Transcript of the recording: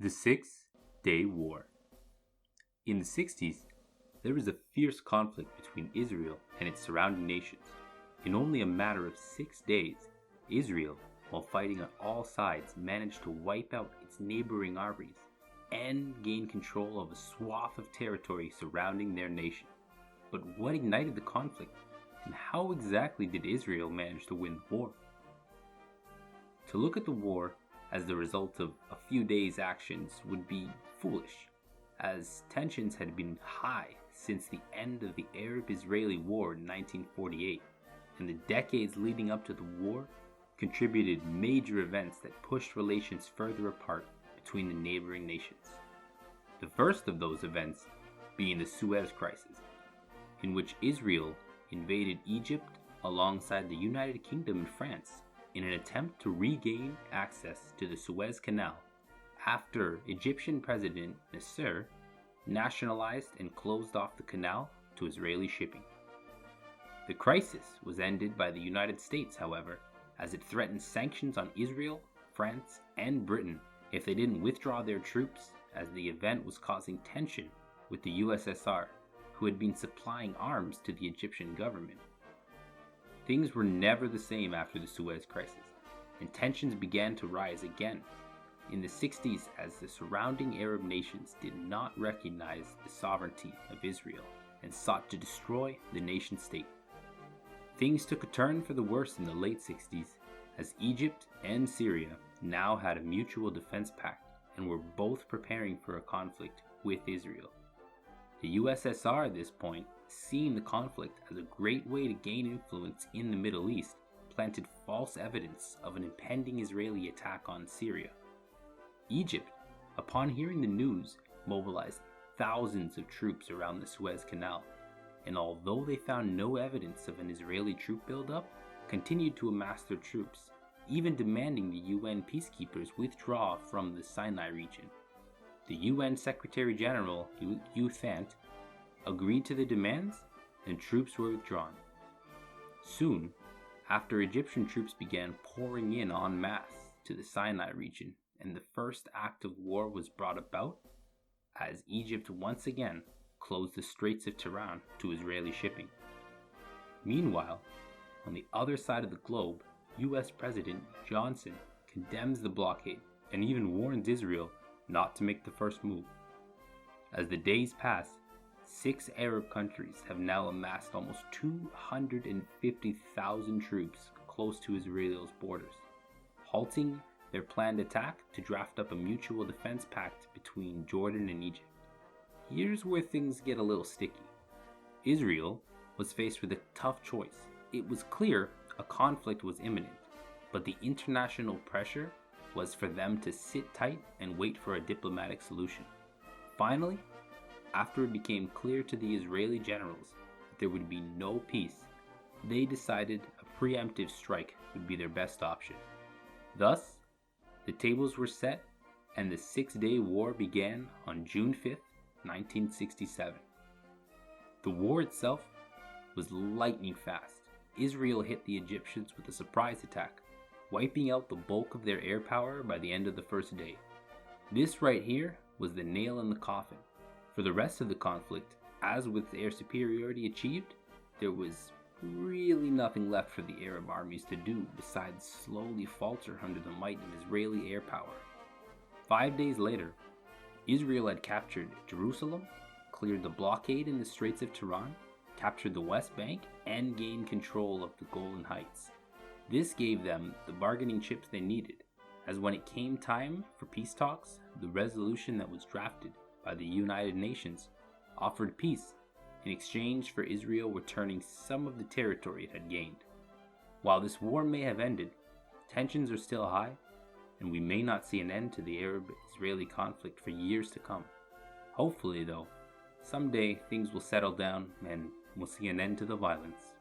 The Six-Day War. In the 60s, there was a fierce conflict between Israel and its surrounding nations. In only a matter of 6 days, Israel, while fighting on all sides, managed to wipe out its neighboring armies and gain control of a swath of territory surrounding their nation. But what ignited the conflict, and how exactly did Israel manage to win the war? To look at the war as the result of a few days' actions would be foolish, as tensions had been high since the end of the Arab-Israeli War in 1948, and the decades leading up to the war contributed major events that pushed relations further apart between the neighboring nations. The first of those events being the Suez Crisis, in which Israel invaded Egypt alongside the United Kingdom and France in an attempt to regain access to the Suez Canal after Egyptian President Nasser nationalized and closed off the canal to Israeli shipping. The crisis was ended by the United States, however, as it threatened sanctions on Israel, France, and Britain if they didn't withdraw their troops, as the event was causing tension with the USSR, who had been supplying arms to the Egyptian government. Things were never the same after the Suez Crisis, and tensions began to rise again in the 60s as the surrounding Arab nations did not recognize the sovereignty of Israel and sought to destroy the nation state. Things took a turn for the worse in the late 60s as Egypt and Syria now had a mutual defense pact and were both preparing for a conflict with Israel. The USSR at this point, seeing the conflict as a great way to gain influence in the Middle East, planted false evidence of an impending Israeli attack on Syria. Egypt, upon hearing the news, mobilized thousands of troops around the Suez Canal, and although they found no evidence of an Israeli troop buildup, continued to amass their troops, even demanding the UN peacekeepers withdraw from the Sinai region. The UN Secretary General, U Thant, agreed to the demands, and troops were withdrawn. Soon, after Egyptian troops began pouring in en masse to the Sinai region, and the first act of war was brought about, as Egypt once again closed the Straits of Tiran to Israeli shipping. Meanwhile, on the other side of the globe, US President Johnson condemns the blockade and even warns Israel not to make the first move. As the days pass, 6 Arab countries have now amassed almost 250,000 troops close to Israel's borders, halting their planned attack to draft up a mutual defense pact between Jordan and Egypt. Here's where things get a little sticky. Israel was faced with a tough choice. It was clear a conflict was imminent, but the international pressure was for them to sit tight and wait for a diplomatic solution. Finally, after it became clear to the Israeli generals that there would be no peace, they decided a preemptive strike would be their best option. Thus, the tables were set and the 6-day war began on June 5th, 1967. The war itself was lightning fast. Israel hit the Egyptians with a surprise attack, wiping out the bulk of their air power by the end of the first day. This right here was the nail in the coffin. For the rest of the conflict, as with air superiority achieved, there was really nothing left for the Arab armies to do besides slowly falter under the might of Israeli air power. 5 days later, Israel had captured Jerusalem, cleared the blockade in the Straits of Tiran, captured the West Bank, and gained control of the Golan Heights. This gave them the bargaining chips they needed, as when it came time for peace talks, the resolution that was drafted by the United Nations offered peace in exchange for Israel returning some of the territory it had gained. While this war may have ended, tensions are still high, and we may not see an end to the Arab-Israeli conflict for years to come. Hopefully, though, someday things will settle down and we'll see an end to the violence.